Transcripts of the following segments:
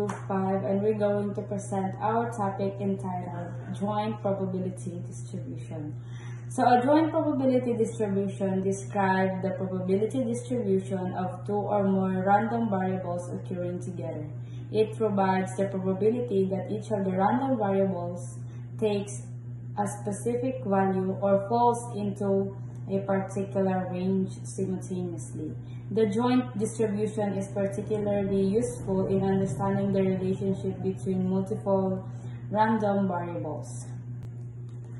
Group 5, and we're going to present our topic entitled Joint Probability Distribution. So a joint probability distribution describes the probability distribution of two or more random variables occurring together. It provides the probability that each of the random variables takes a specific value or falls into a particular range simultaneously. The joint distribution is particularly useful in understanding the relationship between multiple random variables.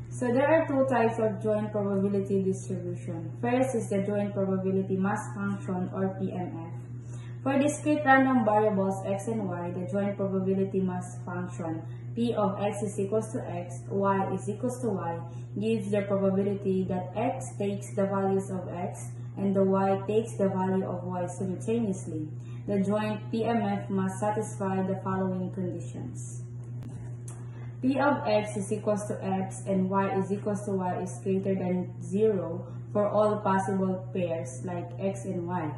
So there are two types of joint probability distribution. First is the joint probability mass function, or PMF. For discrete random variables x and y, the joint probability mass function P of x is equals to x, y is equals to y, gives the probability that x takes the values of x and the y takes the value of y simultaneously. The joint PMF must satisfy the following conditions. P of x is equals to x and y is equals to y is greater than 0 for all possible pairs like x and y.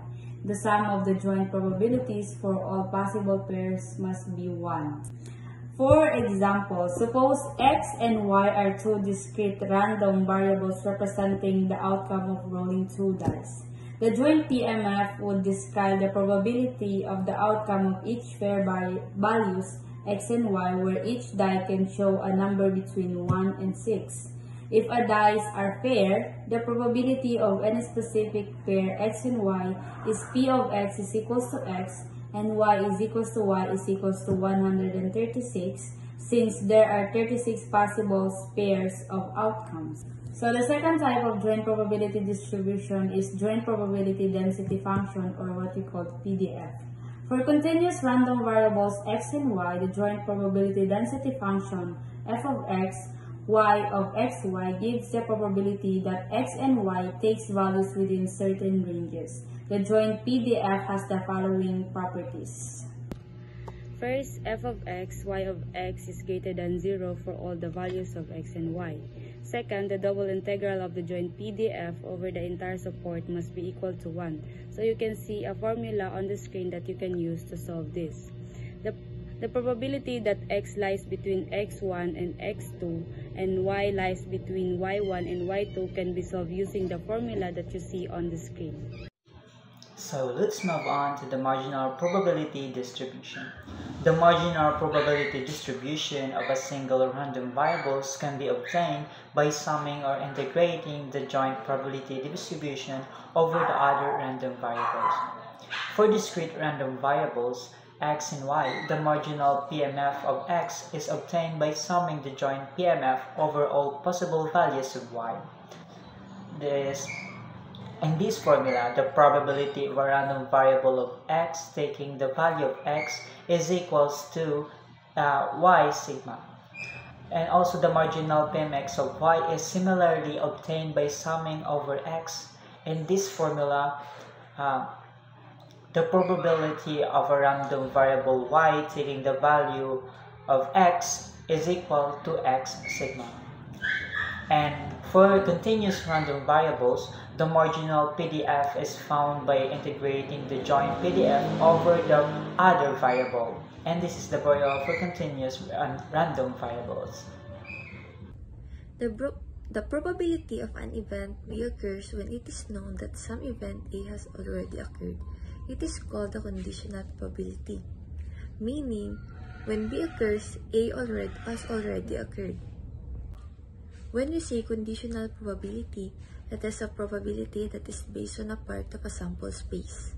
The sum of the joint probabilities for all possible pairs must be 1. For example, suppose x and y are two discrete random variables representing the outcome of rolling two dice. The joint PMF would describe the probability of the outcome of each pair by values x and y, where each die can show a number between 1 and 6. If a dice are paired, the probability of any specific pair x and y is P of x is equals to x and y is equals to y is equals to 136, since there are 36 possible pairs of outcomes. So the second type of joint probability distribution is joint probability density function, or what we call PDF. For continuous random variables x and y, the joint probability density function f of x, y of xy gives the probability that x and y takes values within certain ranges. The joint PDF has the following properties. First, f of x, y of x is greater than 0 for all the values of x and y. Second, the double integral of the joint PDF over the entire support must be equal to 1. So you can see a formula on the screen that you can use to solve this. The probability that x lies between x1 and x2 and y lies between y1 and y2 can be solved using the formula that you see on the screen. So let's move on to the marginal probability distribution. The marginal probability distribution of a single random variables can be obtained by summing or integrating the joint probability distribution over the other random variables. For discrete random variables x and y, the marginal PMF of x is obtained by summing the joint PMF over all possible values of y. In this formula, the probability of a random variable of x taking the value of x is equals to y sigma. And also the marginal PMX of y is similarly obtained by summing over x. In this formula, the probability of a random variable y taking the value of x is equal to x sigma. And for continuous random variables, the marginal PDF is found by integrating the joint PDF over the other variable. And this is the formula for continuous and random variables. The probability of an event B occurs when it is known that some event A has already occurred. It is called the conditional probability, meaning when B occurs, A has already occurred. When we say conditional probability, that is a probability that is based on a part of a sample space.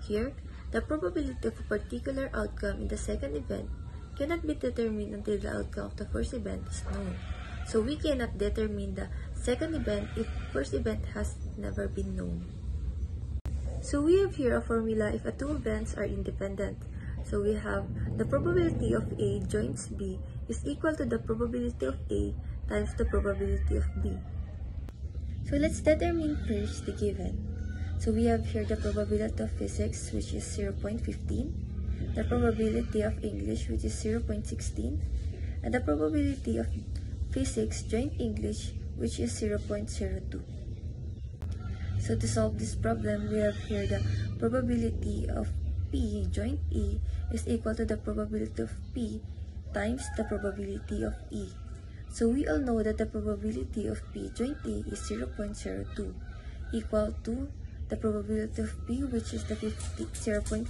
Here, the probability of a particular outcome in the second event cannot be determined until the outcome of the first event is known. So we cannot determine the second event if first event has never been known. So we have here a formula if two events are independent. So we have the probability of A joins B is equal to the probability of A times the probability of B. So let's determine first the given. So we have here the probability of physics, which is 0.15, the probability of English, which is 0.16, and the probability of physics joint English, which is 0.02. So to solve this problem, we have here the probability of P joint E is equal to the probability of P times the probability of E. So we all know that the probability of P joint E is 0.02 equal to the probability of P, which is the 0.15,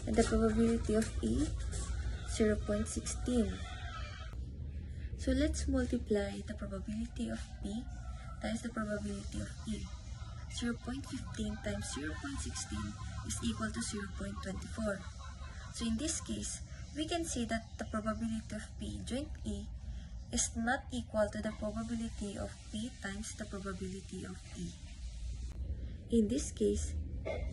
and the probability of E 0.16. So let's multiply the probability of P times the probability of E. 0.15 times 0.16 is equal to 0.24. So in this case, we can see that the probability of P joint E is not equal to the probability of P times the probability of E. In this case,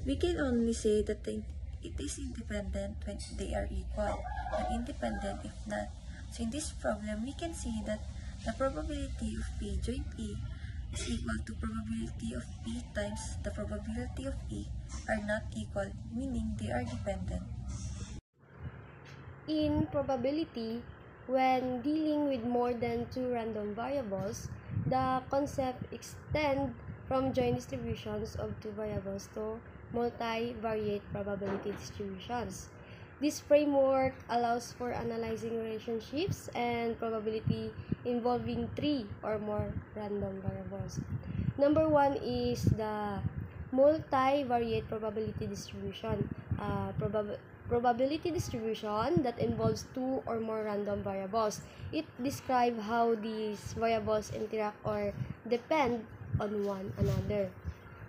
we can only say that it is independent when they are equal and independent if not. So in this problem, we can see that the probability of P joint E is equal to probability of P times the probability of E are not equal, meaning they are dependent. In probability, when dealing with more than two random variables, the concept extends from joint distributions of two variables to multivariate probability distributions. This framework allows for analyzing relationships and probability involving three or more random variables. Number one is the multivariate probability distribution. Probability distribution that involves two or more random variables. It describes how these variables interact or depend on one another.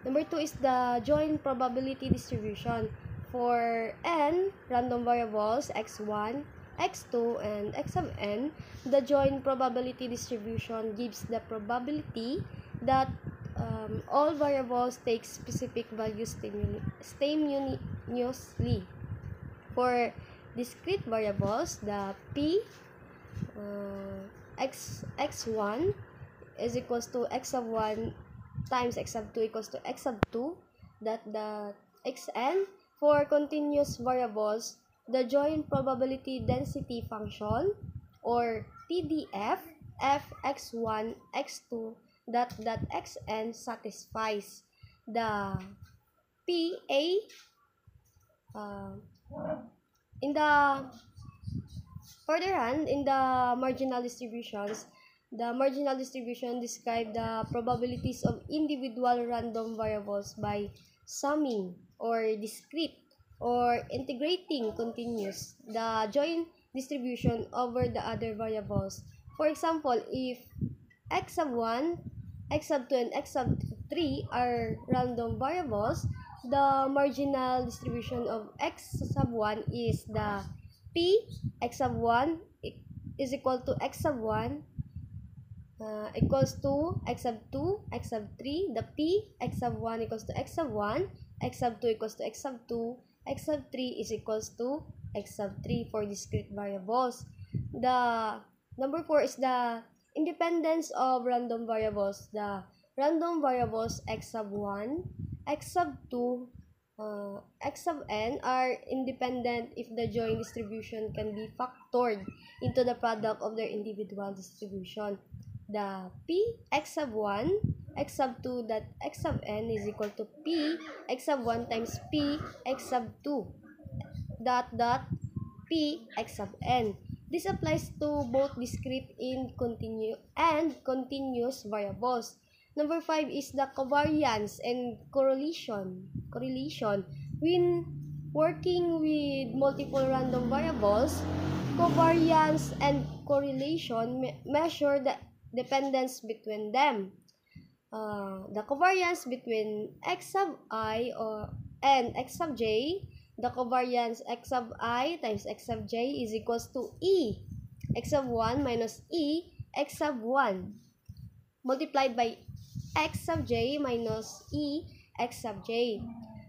Number two is the joint probability distribution. For n random variables x1, x2, and x of n, the joint probability distribution gives the probability that all variables take specific values simultaneously. For discrete variables, the p x1 is equals to x of 1 times x of 2 equals to x of 2, that the xn. For continuous variables, the joint probability density function or TDF f x1 x2 that xn satisfies the PA. In the further hand, in the marginal distributions, the marginal distribution describe the probabilities of individual random variables by summing or discrete or integrating continuous the joint distribution over the other variables. For example, if x of 1, x of 2, and x of 3 are random variables, the marginal distribution of x sub 1 is the p x of 1 is equal to x of 1 equals to x of 2, x of 3, the p x of 1 equals to x of 1, x of 2 equals to x of 2, x of 3 is equals to x of 3 for discrete variables. The number 4 is the independence of random variables. The random variables x of 1, x of 2, x of n are independent if the joint distribution can be factored into the product of their individual distribution. The p x of 1, x of 2 that x of n is equal to p x of 1 times p x of 2 p x of n. This applies to both discrete and continuous variables. Number 5 is the covariance and correlation. When working with multiple random variables, covariance and correlation measure the dependence between them. The covariance between x of I and x of j, the covariance x of I times x of j is equals to E x of 1 minus E x of 1 multiplied by x of j minus E x of j.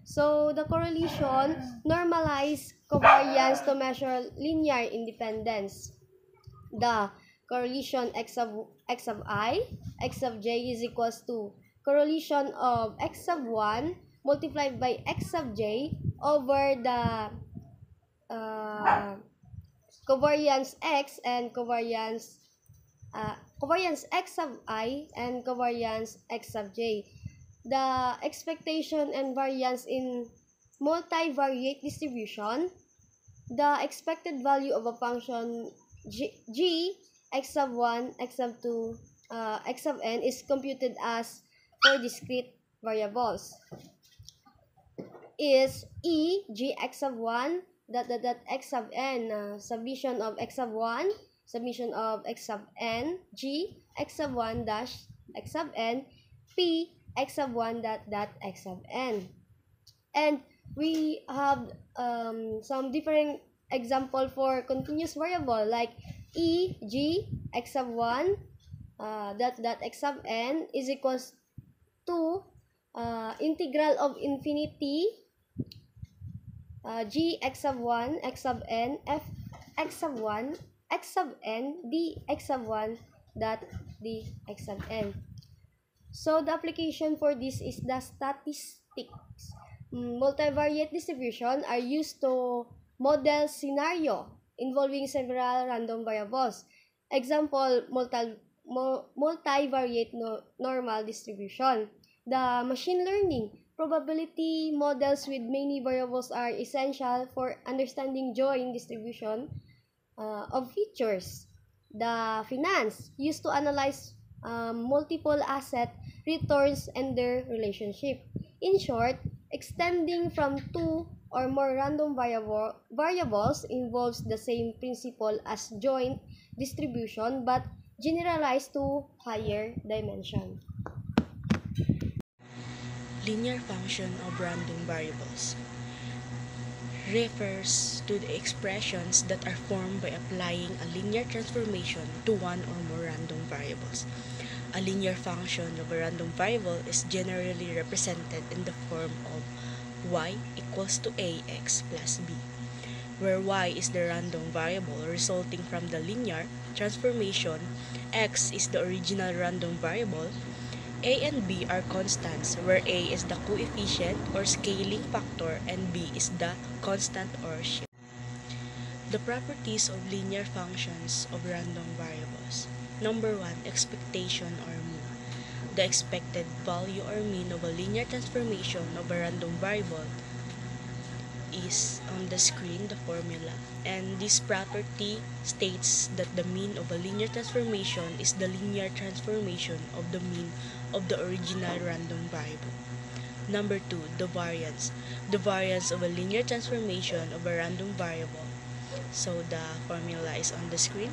So the correlation normalize covariance to measure linear independence. The correlation x of I, x of j is equals to correlation of x of 1 multiplied by x of j over the covariance x and covariance x of I and covariance x of j. The expectation and variance in multivariate distribution, the expected value of a function g x sub 1, x sub 2, x sub n is computed as 4 discrete variables. Is e g x sub 1 x sub n summation of x sub 1 summation of x sub n g x sub 1 dash x sub n p x sub 1 x sub n. And we have some different example for continuous variable like e g x sub 1 x sub n is equals to integral of infinity g x sub 1 x sub n f x sub 1 x sub n d x sub 1 d x sub n. So the application for this is the statistics. Multivariate distribution are used to model scenario involving several random variables. Example, multivariate normal distribution. The machine learning probability models with many variables are essential for understanding joint distribution of features. The finance used to analyze multiple asset returns and their relationship. In short, extending from two or more random variables involves the same principle as joint distribution but generalized to higher dimension. Linear function of random variables refers to the expressions that are formed by applying a linear transformation to one or more random variables. A linear function of a random variable is generally represented in the form of y equals to ax plus b, where y is the random variable resulting from the linear transformation, x is the original random variable, a and b are constants, where a is the coefficient or scaling factor and b is the constant or shift. The properties of linear functions of random variables. Number 1, expectation or mean. The expected value or mean of a linear transformation of a random variable is on the screen, the formula, and this property states that the mean of a linear transformation is the linear transformation of the mean of the original random variable. Number 2, the variance. The variance of a linear transformation of a random variable. So the formula is on the screen,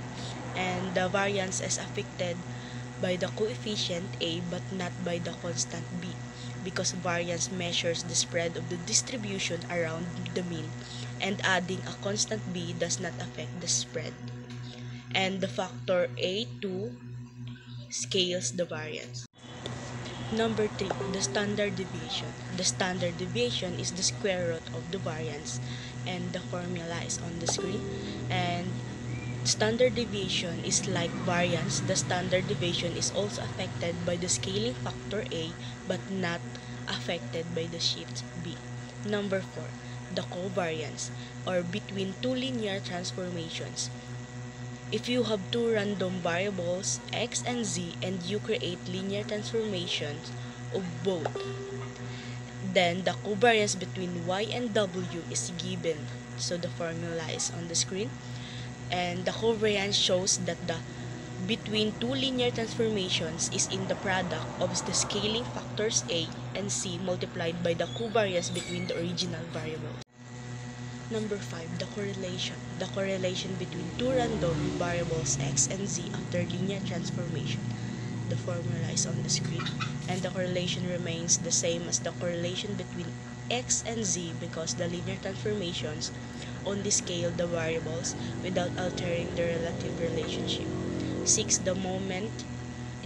and the variance is affected by the coefficient a but not by the constant b, because variance measures the spread of the distribution around the mean, and adding a constant b does not affect the spread. And the factor a2 scales the variance. Number 3, the standard deviation. The standard deviation is the square root of the variance, and the formula is on the screen. And standard deviation is like variance. The standard deviation is also affected by the scaling factor a but not affected by the shift b. Number 4, the covariance, or between two linear transformations. If you have two random variables, x and z, and you create linear transformations of both, then the covariance between y and w is given. So the formula is on the screen. And the covariance shows that the between two linear transformations is in the product of the scaling factors a and c multiplied by the covariance between the original variables. Number 5, the correlation. The correlation between two random variables x and z after linear transformation. The formula is on the screen, and the correlation remains the same as the correlation between x and z because the linear transformations only scale the variables without altering the relative relationship. 6, the moment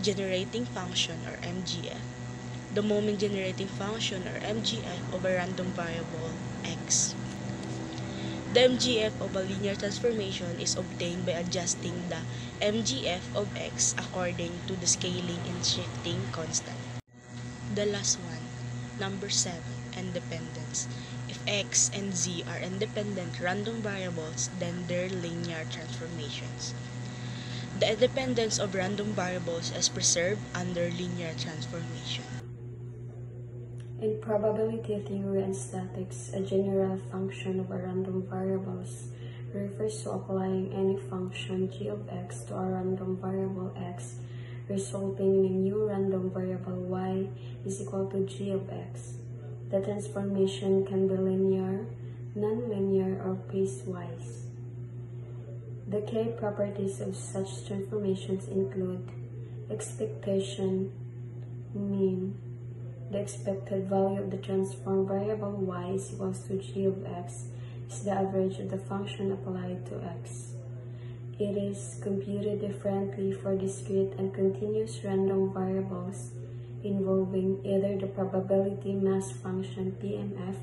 generating function or MGF. The moment generating function or MGF of a random variable x. The MGF of a linear transformation is obtained by adjusting the MGF of x according to the scaling and shifting constant. The last one, number 7, independence. If x and z are independent random variables, then they're linear transformations. The independence of random variables is preserved under linear transformation. In probability theory and statistics, a general function of a random variables refers to applying any function g of x to a random variable x, resulting in a new random variable y is equal to g of x. The transformation can be linear, nonlinear, or piecewise. The key properties of such transformations include expectation, mean. The expected value of the transformed variable y is equals to g of x is the average of the function applied to x. It is computed differently for discrete and continuous random variables involving either the probability mass function PMF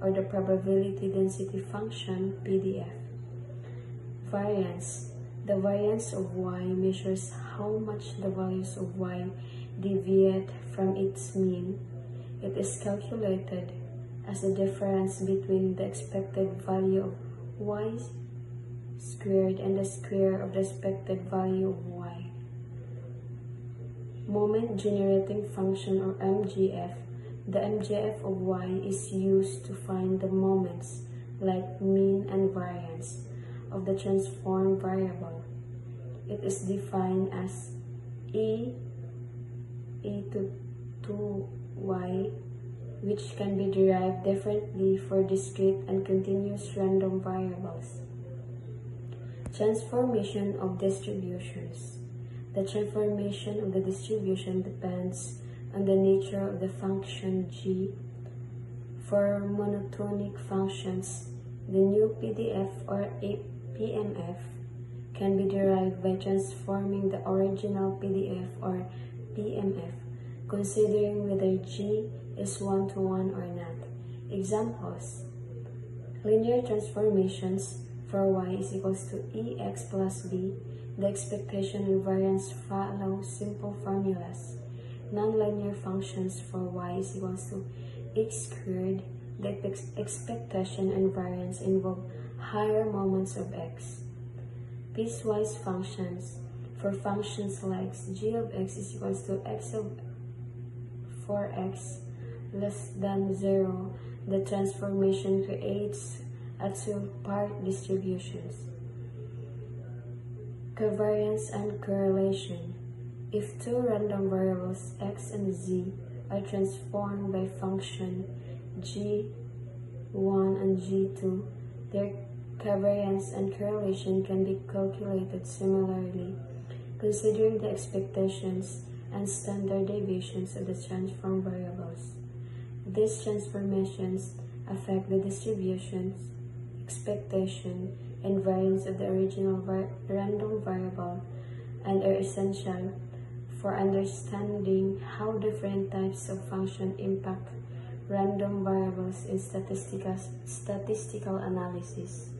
or the probability density function PDF. Variance. The variance of y measures how much the values of y deviate from its mean. It is calculated as the difference between the expected value of y squared and the square of the expected value of y. Moment generating function, or MGF. The MGF of y is used to find the moments, like mean and variance, of the transformed variable. It is defined as e to 2y, which can be derived differently for discrete and continuous random variables. Transformation of distributions. The transformation of the distribution depends on the nature of the function g. For monotonic functions, the new PDF or PMF can be derived by transforming the original PDF or PMF, considering whether g is 1-to-1 or not. Examples: linear transformations. For y is equals to ex plus b, the expectation and variance follow simple formulas. Nonlinear functions. For y is equals to x squared, the expectation and variance involve higher moments of x. Piecewise functions. For functions like g of x is equals to x of 4x less than 0, the transformation creates a two-part distributions. Covariance and correlation. If two random variables x and z are transformed by function g1 and g2, their covariance and correlation can be calculated similarly, considering the expectations and standard deviations of the transformed variables. These transformations affect the distributions, expectation, and variance of the original random variable and are essential for understanding how different types of function impact random variables in statistical analysis.